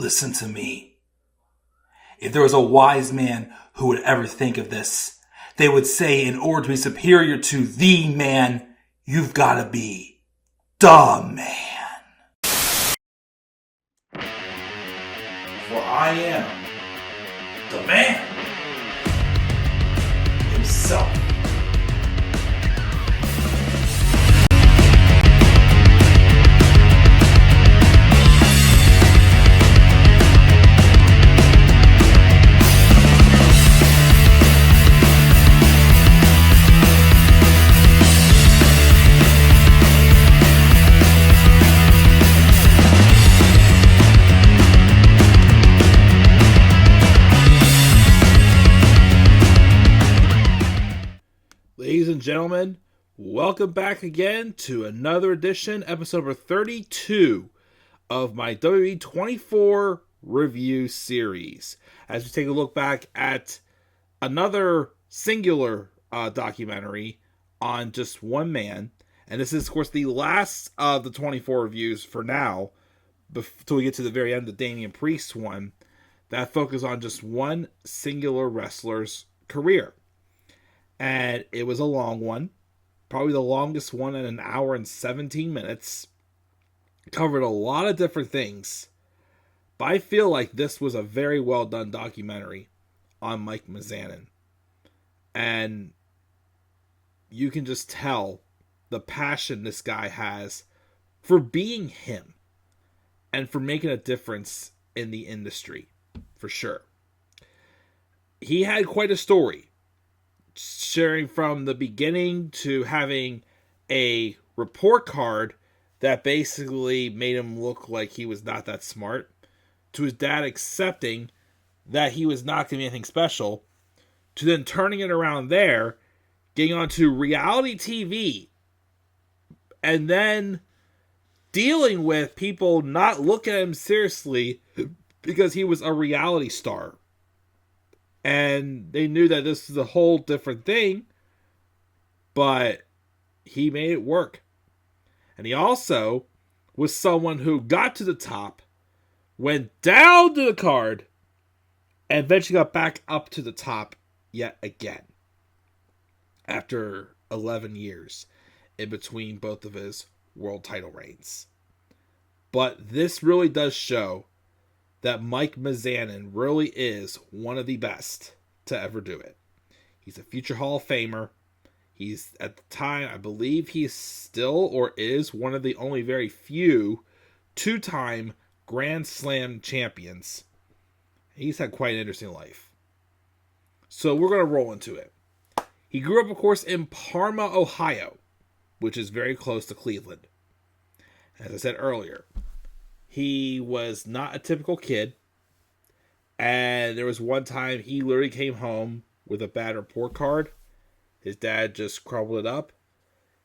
Listen to me. If there was a wise man who would ever think of this, they would say in order to be superior to the man, you've got to be the man. For I am the man himself. Ladies and gentlemen, welcome back again to another edition, episode number 32 of my WWE 24 review series. As we take a look back at another singular documentary on just one man. And this is, of course, the last of the 24 reviews for now, until we get to the very end, the Damian Priest one, that focus on just one singular wrestler's career. And it was a long one, probably the longest one at 1 hour and 17 minutes. Covered a lot of different things. But I feel like this was a very well done documentary on Mike Mizanin. And you can just tell the passion this guy has for being him and for making a difference in the industry, for sure. He had quite a story, sharing from the beginning to having a report card that basically made him look like he was not that smart, to his dad accepting that he was not going to be anything special, to then turning it around there, getting onto reality TV, and then dealing with people not looking at him seriously because he was a reality star. And they knew that this is a whole different thing, but he made it work. And he also was someone who got to the top, went down to the card, and eventually got back up to the top yet again. After 11 years in between both of his world title reigns. But this really does show that Mike Mizanin really is one of the best to ever do it. He's a future Hall of Famer. He's, at the time, I believe he's still or is one of the only very few two-time Grand Slam champions. He's had quite an interesting life. So we're going to roll into it. He grew up, of course, in Parma, Ohio, which is very close to Cleveland. As I said earlier, he was not a typical kid, and there was one time he literally came home with a bad report card. His dad just crumpled it up.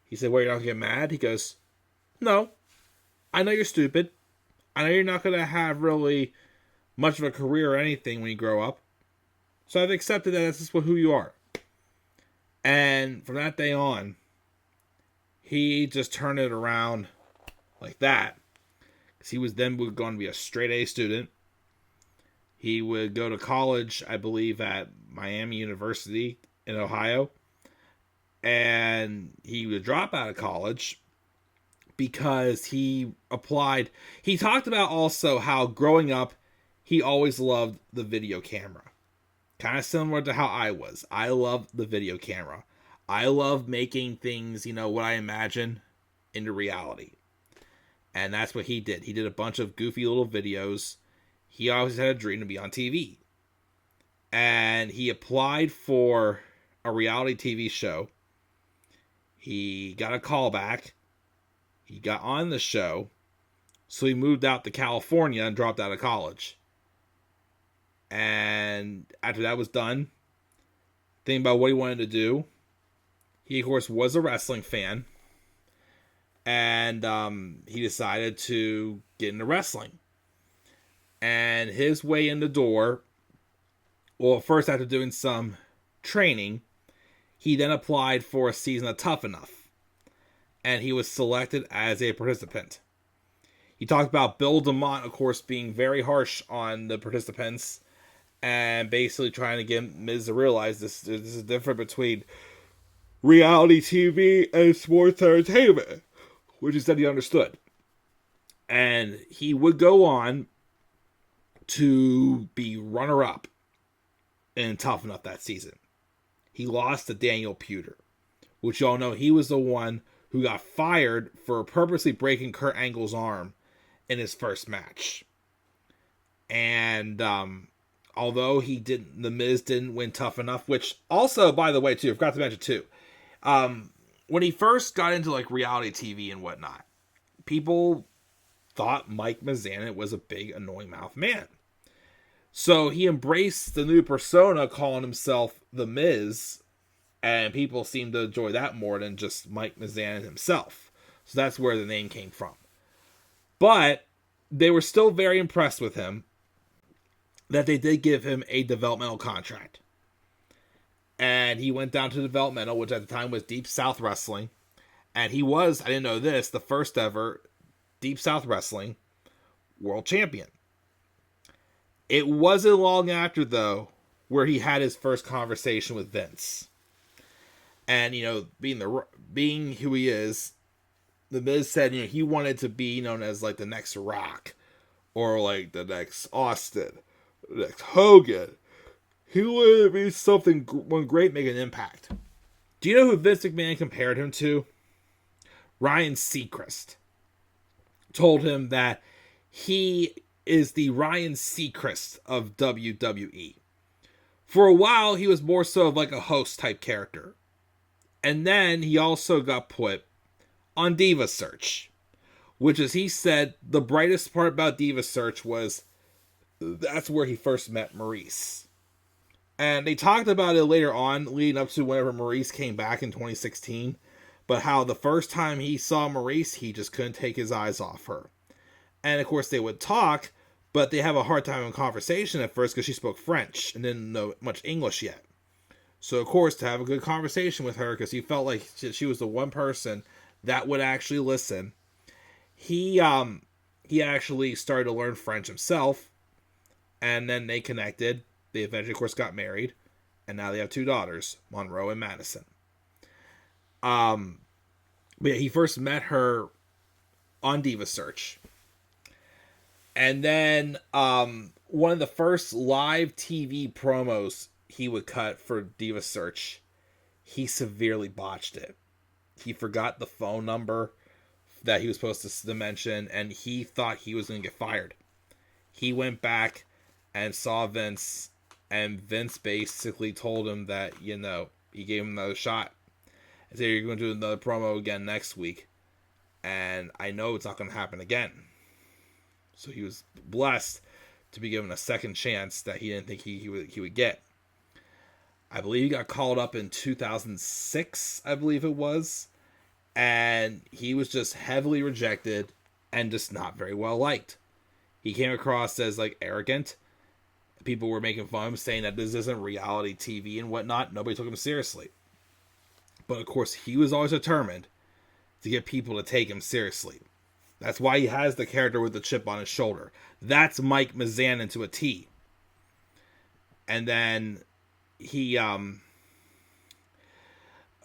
He said, "Well, you're not going to get mad?" He goes, "No, I know you're stupid. I know you're not going to have really much of a career or anything when you grow up. So I've accepted that that's just who you are." And from that day on, he just turned it around like that. He was then going to be a straight A student. He would go to college, I believe, at Miami University in Ohio. And he would drop out of college because he applied. He talked about also how growing up, he always loved the video camera. Kind of similar to how I was. I loved the video camera. I love making things, what I imagine into reality. And that's what he did. He did a bunch of goofy little videos. He always had a dream to be on TV. And he applied for a reality TV show. He got a call back. He got on the show. So he moved out to California and dropped out of college. And after that was done, thinking about what he wanted to do, he, of course, was a wrestling fan. And he decided to get into wrestling. And his way in the door, well, first after doing some training, he then applied for a season of Tough Enough. And he was selected as a participant. He talked about Bill DeMott, of course, being very harsh on the participants and basically trying to get Miz to realize this is different between reality TV and sports entertainment, which he said he understood. And he would go on to be runner-up in Tough Enough that season. He lost to Daniel Puder, which y'all know he was the one who got fired for purposely breaking Kurt Angle's arm in his first match. And although the Miz didn't win Tough Enough, which also, by the way, too, I forgot to mention too, when he first got into like reality TV and whatnot, people thought Mike Mizanin was a big annoying mouth man. So he embraced the new persona, calling himself The Miz, and people seemed to enjoy that more than just Mike Mizanin himself. So that's where the name came from. But they were still very impressed with him that they did give him a developmental contract. And he went down to developmental, which at the time was Deep South Wrestling. And he was, I didn't know this, the first ever Deep South Wrestling world champion. It wasn't long after, though, where he had his first conversation with Vince. And, being who he is, The Miz said, he wanted to be known as, like, the next Rock. Or, like, the next Austin. The next Hogan. He wanted to be something great, make an impact. Do you know who Vince McMahon compared him to? Ryan Seacrest. Told him that he is the Ryan Seacrest of WWE. For a while, he was more so of like a host type character. And then he also got put on Diva Search. Which, as he said, the brightest part about Diva Search was that's where he first met Maryse. And they talked about it later on, leading up to whenever Maryse came back in 2016. But how the first time he saw Maryse, he just couldn't take his eyes off her. And of course they would talk, but they have a hard time in conversation at first because she spoke French and didn't know much English yet. So of course, to have a good conversation with her, because he felt like she was the one person that would actually listen, he actually started to learn French himself, and then they connected. They eventually, of course, got married, and now they have 2 daughters, Monroe and Madison. But yeah, he first met her on Diva Search. And then one of the first live TV promos he would cut for Diva Search, he severely botched it. He forgot the phone number that he was supposed to mention, and he thought he was going to get fired. He went back and saw Vince, and Vince basically told him that, he gave him another shot. And said, you're going to do another promo again next week, and I know it's not going to happen again. So he was blessed to be given a second chance that he didn't think he would get. I believe he got called up in 2006, I believe it was. And he was just heavily rejected and just not very well liked. He came across as like arrogant. People were making fun of him, saying that this isn't reality TV and whatnot. Nobody took him seriously. But of course, he was always determined to get people to take him seriously. That's why he has the character with the chip on his shoulder. That's Mike Mizanin to a T. And then he, of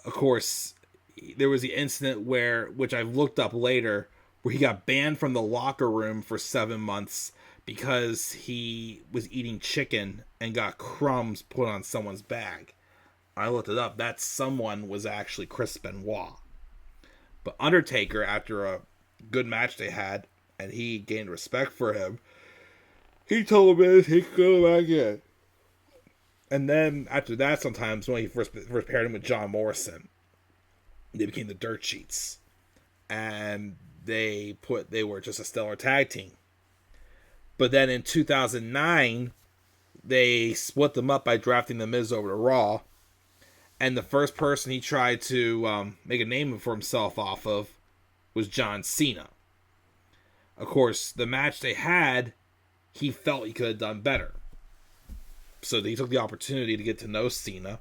course, there was the incident which I've looked up later, where he got banned from the locker room for 7 months because he was eating chicken and got crumbs put on someone's bag. I looked it up. That someone was actually Chris Benoit. But Undertaker, after a good match they had, and he gained respect for him, he told him he could go back in. And then after that, sometimes when he first paired him with John Morrison, they became the Dirt Sheets. And they were just a stellar tag team. But then in 2009, they split them up by drafting The Miz over to Raw. And the first person he tried to make a name for himself off of was John Cena. Of course, the match they had, he felt he could have done better. So he took the opportunity to get to know Cena,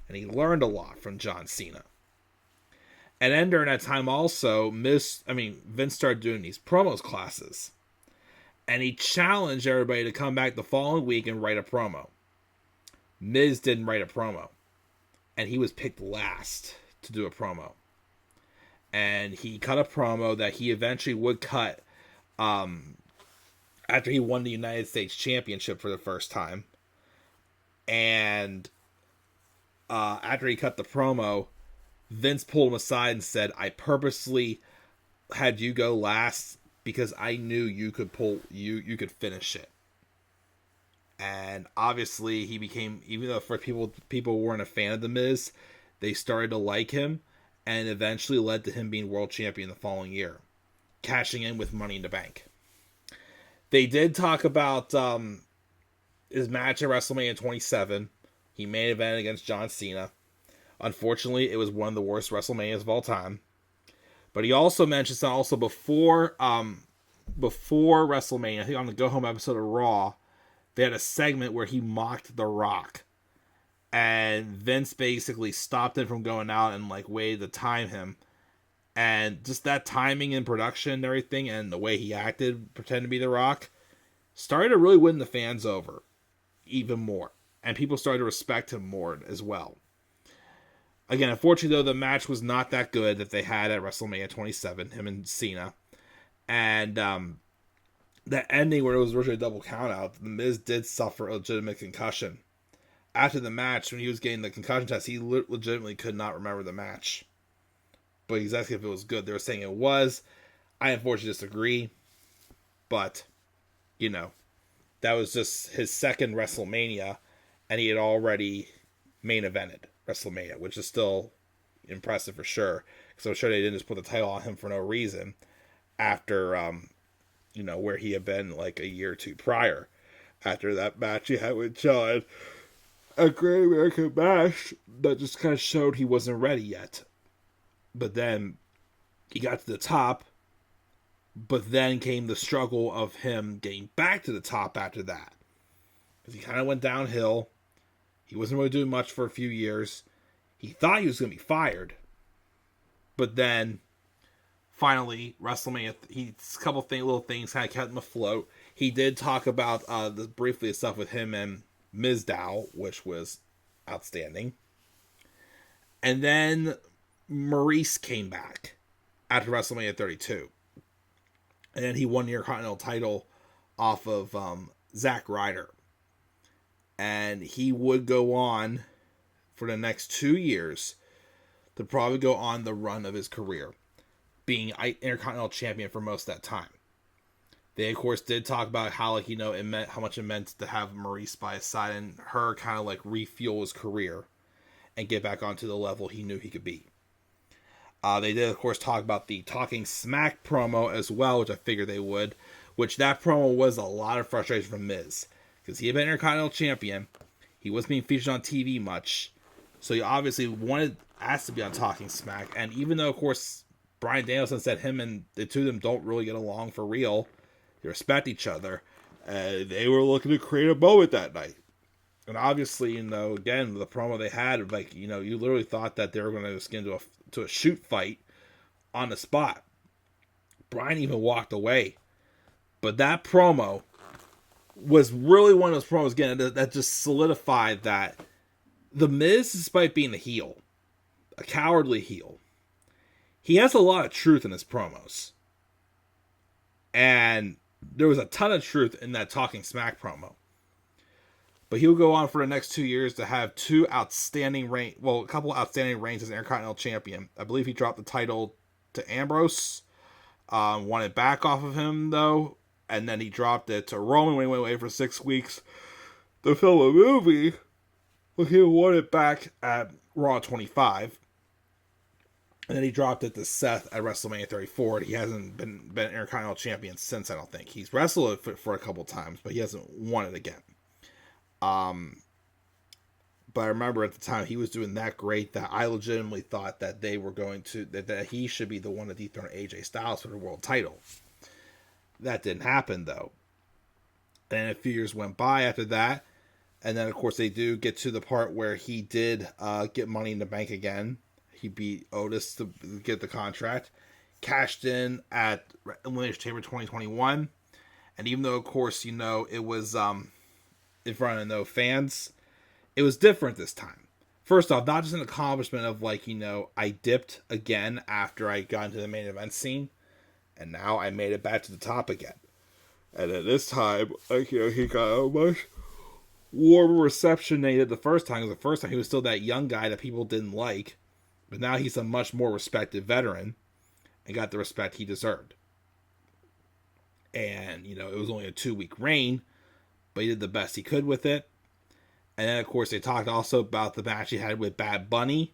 and he learned a lot from John Cena. And then during that time also, Vince started doing these promos classes. And he challenged everybody to come back the following week and write a promo. Miz didn't write a promo. And he was picked last to do a promo. And he cut a promo that he eventually would cut after he won the United States Championship for the first time. And after he cut the promo, Vince pulled him aside and said, I purposely had you go last because I knew you could could finish it. And obviously he became, even though for people weren't a fan of The Miz, they started to like him, and eventually led to him being world champion the following year, cashing in with Money in the Bank. They did talk about his match at WrestleMania 27. He main evented against John Cena. Unfortunately, it was one of the worst WrestleManias of all time. But he also mentions that before WrestleMania, I think on the Go Home episode of Raw, they had a segment where he mocked The Rock. And Vince basically stopped him from going out and waited to time him. And just that timing and production and everything, and the way he acted, pretending to be The Rock, started to really win the fans over even more. And people started to respect him more as well. Again, unfortunately, though, the match was not that good that they had at WrestleMania 27, him and Cena. And that ending where it was originally a double countout, The Miz did suffer a legitimate concussion. After the match, when he was getting the concussion test, he legitimately could not remember the match. But he's asking if it was good. They were saying it was. I unfortunately disagree. But, that was just his second WrestleMania, and he had already main evented WrestleMania, which is still impressive for sure. Because I'm sure they didn't just put the title on him for no reason after, where he had been a year or two prior. After that match he had with John. A Great American Bash that just kind of showed he wasn't ready yet. But then he got to the top. But then came the struggle of him getting back to the top after that. Because he kind of went downhill. He wasn't really doing much for a few years. He thought he was going to be fired. But then, finally, WrestleMania, a couple little things kind of kept him afloat. He did talk about briefly the stuff with him and Mizdow, which was outstanding. And then Maryse came back after WrestleMania 32. And then he won the Intercontinental title off of Zack Ryder. And he would go on for the next 2 years to probably go on the run of his career, being Intercontinental Champion for most of that time. They, of course, did talk about how, it meant how much it meant to have Maryse by his side and her kind of refuel his career and get back onto the level he knew he could be. They did, of course, talk about the Talking Smack promo as well, which I figured they would, which that promo was a lot of frustration from Miz. Because he had been Intercontinental Champion. He wasn't being featured on TV much. So he obviously asked to be on Talking Smack. And even though, of course, Bryan Danielson said him and the two of them don't really get along for real, they respect each other, they were looking to create a moment that night. And obviously, again, the promo they had, you literally thought that they were going to just get into a shoot fight on the spot. Bryan even walked away. But that promo was really one of those promos, again, that just solidified that The Miz, despite being a heel, a cowardly heel, he has a lot of truth in his promos. And there was a ton of truth in that Talking Smack promo. But he'll go on for the next 2 years to have a couple outstanding reigns as Intercontinental Champion. I believe he dropped the title to Ambrose, won it back off of him, though, and then he dropped it to Roman when he went away for 6 weeks to film a movie. Well, he won it back at Raw 25. And then he dropped it to Seth at WrestleMania 34. And he hasn't been Intercontinental Champion since, I don't think. He's wrestled it for a couple times, but he hasn't won it again. But I remember at the time he was doing that great that I legitimately thought that they were going to, that he should be the one to dethrone AJ Styles for the world title. That didn't happen, though. And a few years went by after that. And then, of course, they do get to the part where he did get Money in the Bank again. He beat Otis to get the contract. Cashed in at Elimination Chamber 2021. And even though, of course, it was in front of no fans, it was different this time. First off, not just an accomplishment of I dipped again after I got into the main event scene, and now I made it back to the top again. And at this time, he got a much warmer reception than he did the first time. Because the first time he was still that young guy that people didn't like, but now he's a much more respected veteran and got the respect he deserved. And it was only a 2-week reign, but he did the best he could with it. And then, of course, they talked also about the match he had with Bad Bunny,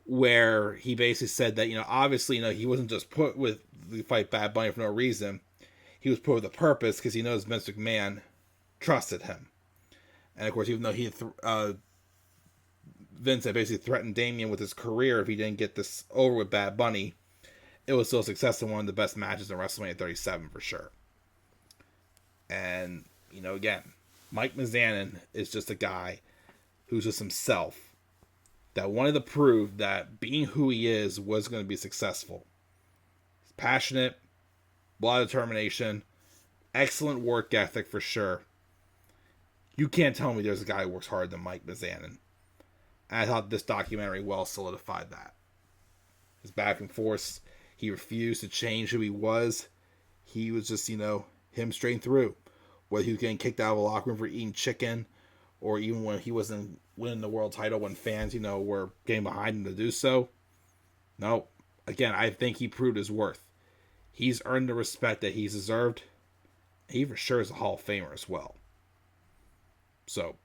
where he basically said that, obviously, he wasn't just put with the fight Bad Bunny for no reason. He was put with a purpose because he knows Vince McMahon trusted him. And, of course, even though Vince had basically threatened Damian with his career if he didn't get this over with Bad Bunny, it was still a success and one of the best matches in WrestleMania 37 for sure. And, again, Mike Mizanin is just a guy who's just himself that wanted to prove that being who he is was going to be successful. He's passionate, a lot of determination, excellent work ethic for sure. You can't tell me there's a guy who works harder than Mike Mizanin. And I thought this documentary well solidified that. His back and forth, he refused to change who he was. He was just, him straight through. Whether he was getting kicked out of a locker room for eating chicken, or even when he wasn't winning the world title when fans, were getting behind him to do so. No, again, I think he proved his worth. He's earned the respect that he's deserved. He for sure is a Hall of Famer as well. So,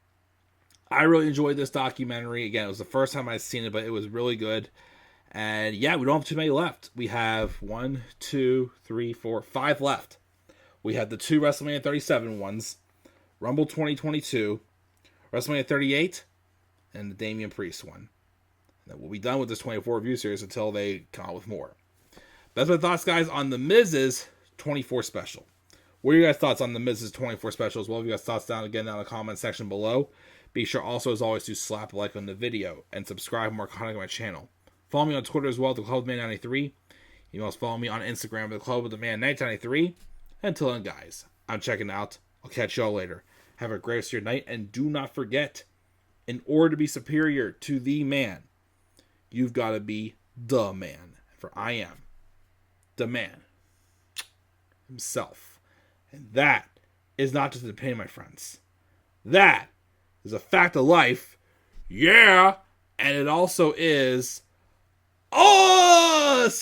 I really enjoyed this documentary. Again, it was the first time I'd seen it, but it was really good. And yeah, we don't have too many left. We have 1, 2, 3, 4, 5 left. We have the 2 WrestleMania 37 ones, Rumble 2022, WrestleMania 38, and the Damian Priest one. And then we'll be done with this 24 review series until they come out with more. That's my thoughts, guys, on the Miz's 24 special. What are your guys' thoughts on the Miz's 24 special as well? If you guys' thoughts down in the comment section below. Be sure also, as always, to slap a like on the video and subscribe for more content on my channel. Follow me on Twitter as well, The Club of the Man 93. You can also follow me on Instagram, The Club of the Man 1993. Until then, guys, I'm checking out. I'll catch y'all later. Have a great rest of your night, and do not forget, in order to be superior to the man, you've got to be the man. For I am the man himself. And that is not just an opinion, my friends. That is a fact of life. Yeah! And it also is awesome!